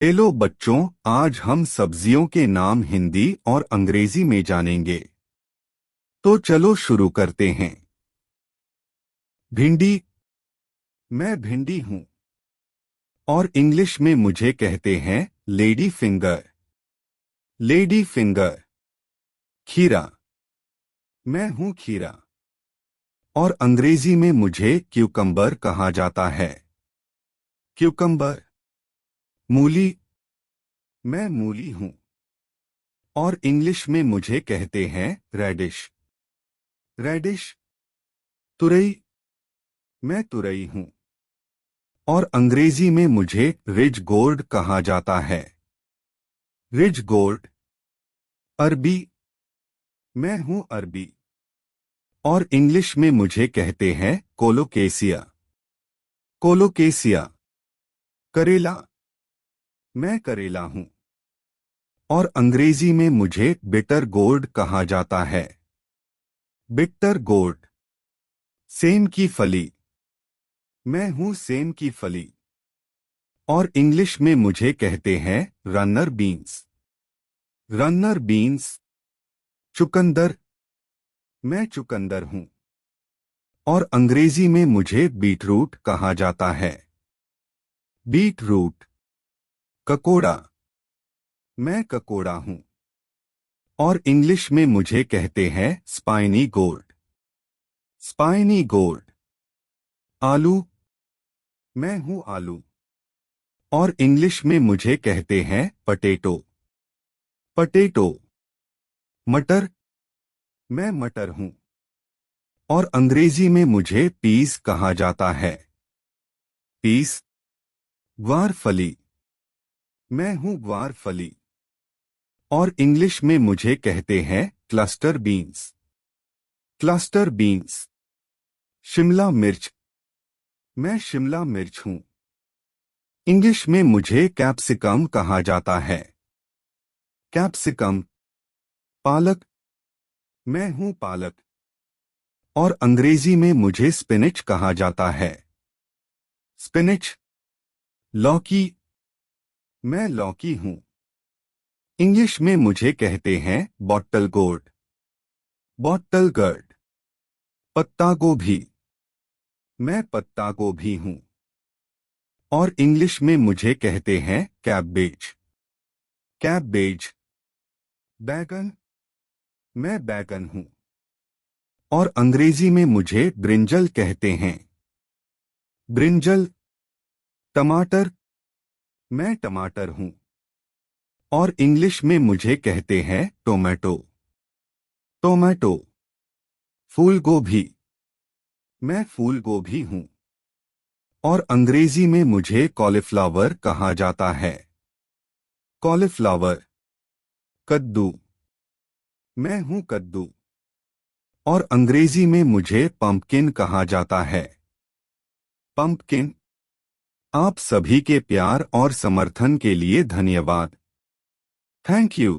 Hello बच्चों, आज हम सब्जियों के नाम हिंदी और अंग्रेजी में जानेंगे। तो चलो शुरू करते हैं। भिंडी। मैं भिंडी हूँ और इंग्लिश में मुझे कहते हैं लेडी फिंगर। Lady finger. खीरा। मैं हूँ खीरा और अंग्रेजी में मुझे क्यूकम्बर कहा जाता है। क्यूकम्बर। मूली। मैं मूली हूँ और इंग्लिश में मुझे कहते हैं रेडिश। रेडिश। तुरई। मैं तुरई हूँ और अंग्रेजी में मुझे रिज गोर्ड कहा जाता है। Ridge gourd. अरबी। मैं हूँ अरबी और इंग्लिश में मुझे कहते हैं कोलोकेसिया। कोलोकेसिया। करेला। मैं करेला हूँ और अंग्रेजी में मुझे बिटर गोर्ड कहा जाता है। Bitter gourd. सेम की फली। मैं हूँ सेम की फली और इंग्लिश में मुझे कहते हैं रनर बीन्स। Runner beans. चुकंदर। मैं चुकंदर हूँ और अंग्रेजी में मुझे बीटरूट कहा जाता है। बीटरूट। ककोड़ा। मैं ककोड़ा हूँ और इंग्लिश में मुझे कहते हैं स्पाइनी गोर्ड। Spiny gourd. आलू। मैं हूँ आलू और इंग्लिश में मुझे कहते हैं पटेटो। पटेटो। मटर। मैं मटर हूँ और अंग्रेजी में मुझे पीस कहा जाता है। पीस। ग्वार फली। मैं हूँ ग्वार फली और इंग्लिश में मुझे कहते हैं cluster beans. Cluster beans. Shimla मिर्च। मैं शिमला मिर्च हूँ। इंग्लिश में मुझे कैप्सिकम कहा जाता है। कैप्सिकम। पालक। मैं हूँ पालक और अंग्रेजी में मुझे स्पिनिच कहा जाता है। स्पिनिच। लौकी। मैं लौकी हूँ। इंग्लिश में मुझे कहते हैं बॉटल गोर्ड। बॉटल गर्ड। पत्ता गोभी। मैं पत्ता गोभी हूँ और इंग्लिश में मुझे कहते हैं कैबेज। कैबेज। बैगन। मैं बैगन हूँ और अंग्रेजी में मुझे ब्रिंजल कहते हैं। ब्रिंजल। टमाटर। मैं टमाटर हूँ और इंग्लिश में मुझे कहते हैं टोमेटो। टोमेटो। फूल गोभी। मैं फूल गोभी हूँ और अंग्रेजी में मुझे कॉलीफ्लावर कहा जाता है। कॉलीफ्लावर। कद्दू। मैं हूँ कद्दू और अंग्रेजी में मुझे पंपकिन कहा जाता है। पंपकिन। आप सभी के प्यार और समर्थन के लिए धन्यवाद। Thank you.